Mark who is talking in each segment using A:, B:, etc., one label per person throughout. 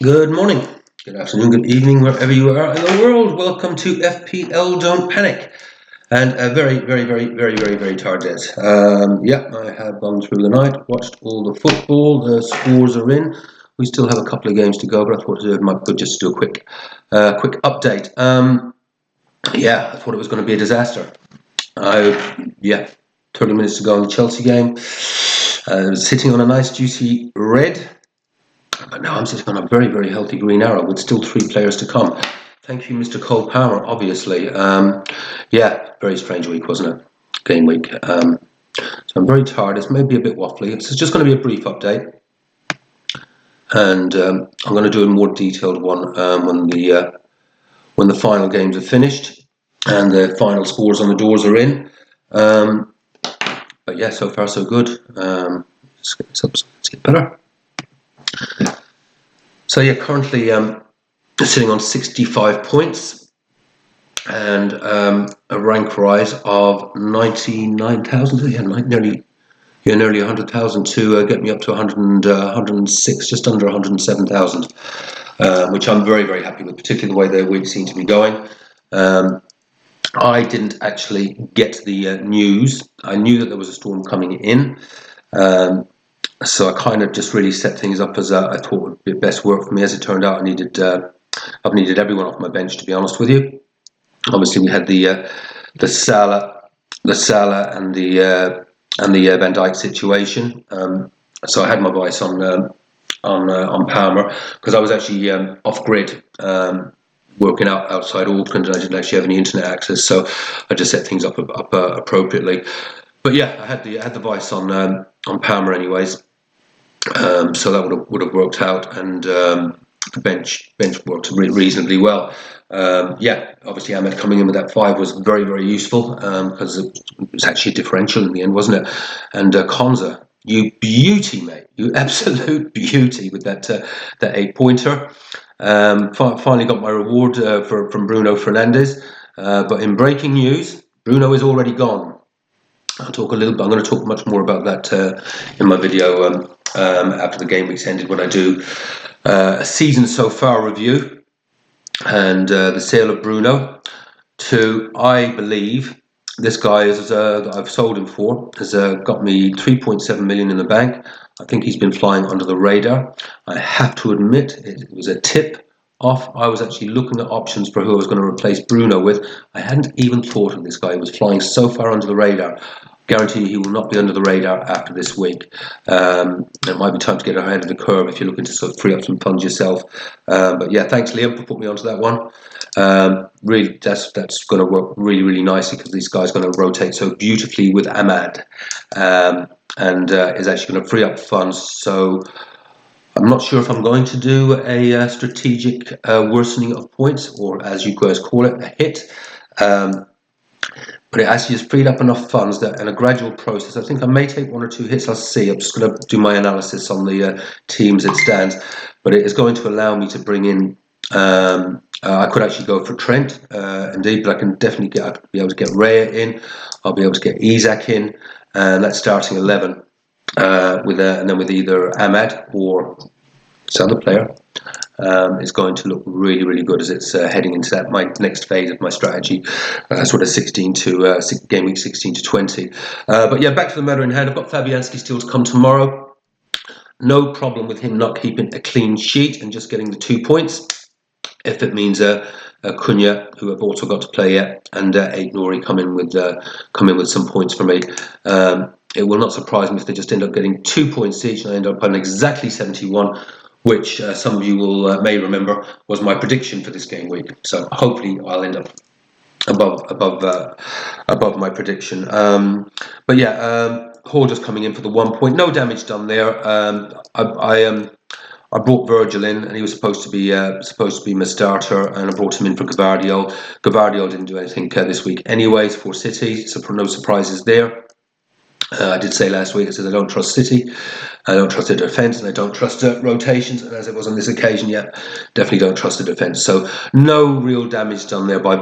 A: Good morning, good afternoon, good evening, wherever you are in the world. Welcome to FPL Don't Panic. And a very tired day. I have gone through the night, watched all the football, the scores are in. We still have a couple of games to go, but I thought it might be good just to do a quick update. I thought it was going to be a disaster. 30 minutes to go in the Chelsea game. Sitting on a nice juicy red. But now I'm sitting on a very healthy green arrow with still 3 players to come. Thank you, Mr. Cole Palmer, obviously. Very strange week, wasn't it? Game week. So I'm very tired. It's maybe a bit waffly. It's just going to be a brief update. And I'm going to do a more detailed one when the final games are finished and the final scores on the doors are in. But yeah, so far so good. Let's get this up so it's get better. So yeah, currently sitting on 65 points and a rank rise of 99,000. Nearly 100,000 to get me up to 106, just under 107,000, which I'm very happy with, particularly the way the week seemed to be going. I didn't actually get the news. I knew that there was a storm coming in. So I kind of just really set things up as I thought would be best work for me. As it turned out, I've needed everyone off my bench, to be honest with you. Obviously, we had the Salah and the Van Dijk situation. So I had my voice on Palmer because I was actually off grid. Working out outside Auckland, and I didn't actually have any internet access, so I just set things up appropriately. But yeah, I had the vice on Palmer anyways. So that would have worked out, and the bench worked reasonably well. Obviously Ahmed coming in with that 5 was very useful because it was actually a differential in the end, wasn't it? And Konza, you beauty, mate, you absolute beauty with that 8-pointer. Finally got my reward from Bruno Fernandes, but in breaking news, Bruno is already gone. I'm going to talk much more about that in my video after the game week's ended, when I do a season so far review and the sale of Bruno to, I believe, this guy that I've sold him for has got me 3.7 million in the bank. I think he's been flying under the radar. I have to admit, it was a tip off. I was actually looking at options for who I was going to replace Bruno with. I hadn't even thought of this guy. He was flying so far under the radar. Guarantee you he will not be under the radar after this week. It might be time to get ahead of the curve if you're looking to sort of free up some funds yourself. But yeah, thanks Liam for putting me onto that one. Really, that's going to work really nicely because this guy's going to rotate so beautifully with Ahmad, and is actually going to free up funds. So I'm not sure if I'm going to do a strategic worsening of points, or as you guys call it, a hit. But it actually has freed up enough funds that in a gradual process, I think I may take 1 or 2 hits. I'll see. I'm just going to do my analysis on the teams it stands. But it is going to allow me to bring in, I could actually go for Trent, indeed, but I can definitely be able to get Raya in. I'll be able to get Isak in. And that's starting 11 and then with either Ahmad or this other player. Is going to look really good as it's heading into that my next phase of my strategy, sort of 16 to game week 16 to 20. But yeah, back to the matter in hand. I've got Fabianski still to come tomorrow. No problem with him not keeping a clean sheet and just getting the 2 points. If it means Cunha, who I've also got to play yet, and Aït-Nouri come in with some points for me. It will not surprise me if they just end up getting 2 points each and I end up on exactly 71. Which some of you may remember was my prediction for this game week. So hopefully I'll end up above my prediction. But yeah, Hall just coming in for the 1 point. No damage done there. I brought Virgil in, and he was supposed to be my starter, and I brought him in for. Gvardiol didn't do anything this week, anyways, for City. So no surprises there. I did say last week, I said I don't trust City, I don't trust their defence, and I don't trust rotations. And as it was on this occasion, definitely don't trust the defence. So no real damage done there by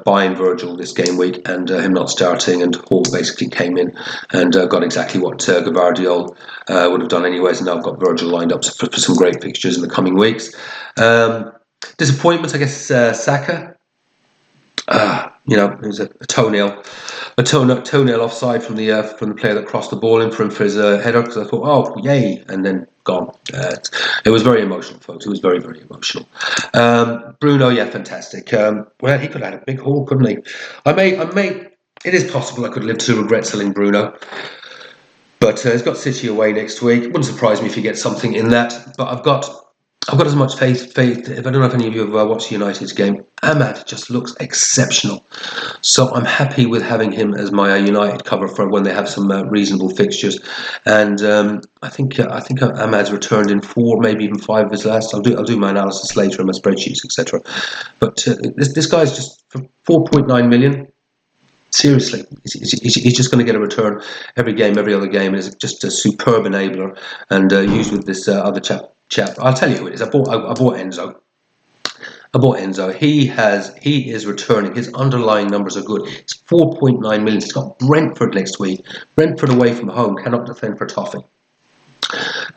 A: buying Virgil this game week and him not starting. And Hall basically came in and got exactly what Gvardiol would have done anyways. And now I've got Virgil lined up for some great fixtures in the coming weeks. Disappointments, I guess. Saka. It was a toenail offside from the player that crossed the ball in for him for his header, because I thought, oh, yay, and then gone. It was very emotional, folks. It was very, very emotional. Bruno, fantastic. Well, he could have had a big haul, couldn't he? It is possible I could live to regret selling Bruno. But he's got City away next week. It wouldn't surprise me if he gets something in that. But I've got as much faith. If I don't know if any of you have watched United's game, Ahmad just looks exceptional. So I'm happy with having him as my United cover for when they have some reasonable fixtures. And I think Ahmad's returned in 4, maybe even 5 of his last. I'll do my analysis later in my spreadsheets, etc. But this guy's just for 4.9 million. Seriously, he's just going to get a return every game, every other game. Is just a superb enabler, and used with this other chap. I'll tell you who it is. I bought Enzo. He is returning. His underlying numbers are good. It's 4.9 million. He's got Brentford next week. Brentford away from home, cannot defend for toffee.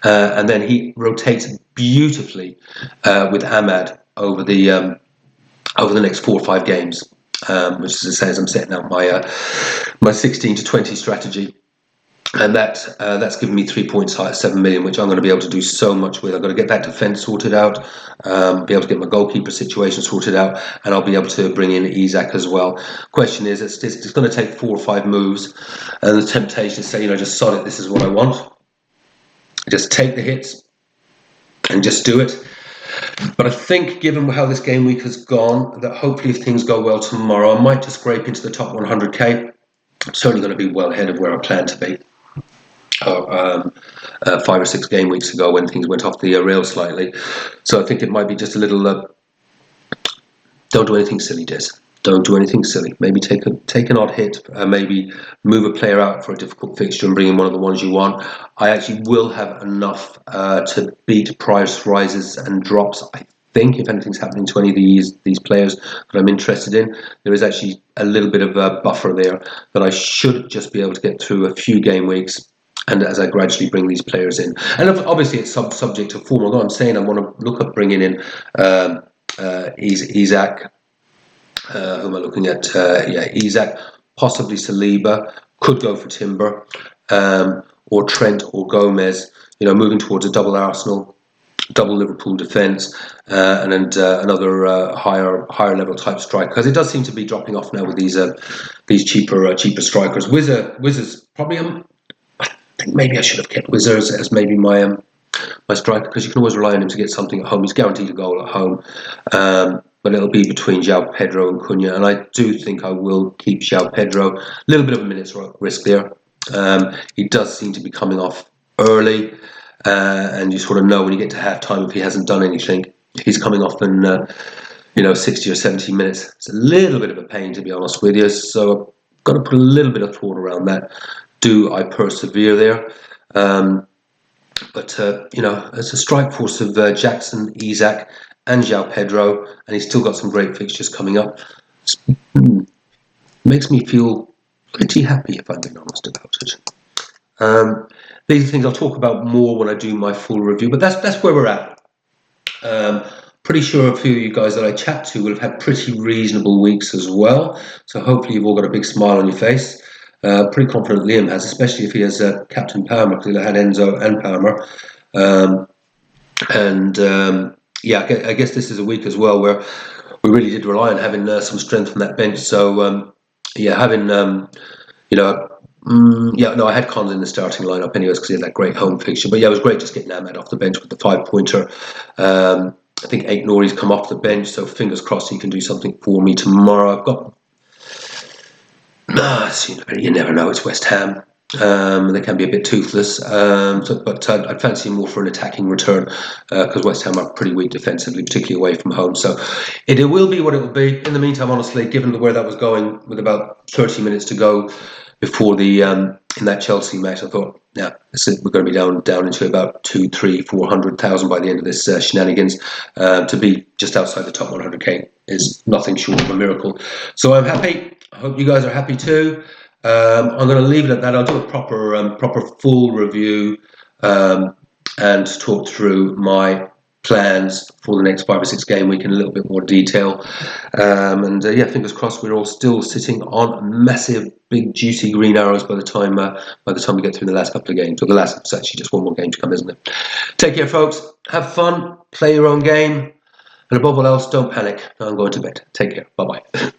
A: And then he rotates beautifully with Ahmad over the next 4 or 5 games. Which, as I say, as I'm setting out my 16 to 20 strategy, and that's given me 3 points high at 7 million, which I'm going to be able to do so much with. I've got to get that defence sorted out, be able to get my goalkeeper situation sorted out, and I'll be able to bring in Isak as well. Question is, it's going to take 4 or 5 moves, and the temptation is to say, just sod it, this is what I want. Just take the hits and just do it. But I think, given how this game week has gone, that hopefully if things go well tomorrow, I might just scrape into the top 100k. I'm certainly going to be well ahead of where I plan to be 5 or 6 game weeks ago when things went off the rails slightly. So I think it might be just a little, don't do anything silly, Des. Don't do anything silly. Maybe take an odd hit. Maybe move a player out for a difficult fixture and bring in one of the ones you want. I actually will have enough to beat price rises and drops. I think if anything's happening to any of these players that I'm interested in, there is actually a little bit of a buffer there that I should just be able to get through a few game weeks. And as I gradually bring these players in, and obviously it's subject to form. Although I'm saying I want to look at bringing in Isak. Who am I looking at? Isak, possibly Saliba, could go for Timber, or Trent or Gomez. Moving towards a double Arsenal, double Liverpool defence, and another higher level type striker. Because it does seem to be dropping off now with these cheaper strikers. Wizard's probably I think maybe I should have kept Wizards as maybe my striker, because you can always rely on him to get something at home. He's guaranteed a goal at home. But it'll be between João Pedro and Cunha, and I do think I will keep João Pedro. A little bit of a minute's risk there. He does seem to be coming off early, and you sort of know when you get to half time if he hasn't done anything. He's coming off in 60 or 70 minutes. It's a little bit of a pain, to be honest with you. So I've got to put a little bit of thought around that. Do I persevere there? But it's a strike force of Jackson, Isak, and João Pedro, and he's still got some great fixtures coming up. Makes me feel pretty happy, if I'm being honest about it. These are things I'll talk about more when I do my full review, but that's where we're at. Pretty sure a few of you guys that I chat to will have had pretty reasonable weeks as well, so hopefully you've all got a big smile on your face. Pretty confident Liam has, especially if he has Captain Palmer, because he had Enzo and Palmer. I guess this is a week as well where we really did rely on having some strength from that bench. So I had Cons in the starting lineup anyways because he had that great home fixture. But it was great just getting Ahmad off the bench with the 5-pointer. I think Aït-Nouri's come off the bench, so fingers crossed he can do something for me tomorrow. I've got you never know. It's West Ham. They can be a bit toothless, but I'd fancy more for an attacking return because West Ham are pretty weak defensively, particularly away from home. So it will be what it will be. In the meantime, honestly, given where that was going with about 30 minutes to go before the in that Chelsea match. I thought, yeah, we're going to be down into about 2, 3, 400,000 by the end of this shenanigans. To be just outside the top 100k is nothing short of a miracle. So I'm happy. I hope you guys are happy too. I'm going to leave it at that. I'll do a proper full review and talk through my plans for the next 5 or 6 game week in a little bit more detail. Yeah, fingers crossed we're all still sitting on massive, big, juicy green arrows by the time we get through the last couple of games. Or it's actually just one more game to come, isn't it? Take care, folks. Have fun. Play your own game. And above all else, don't panic. I'm going to bed. Take care. Bye-bye.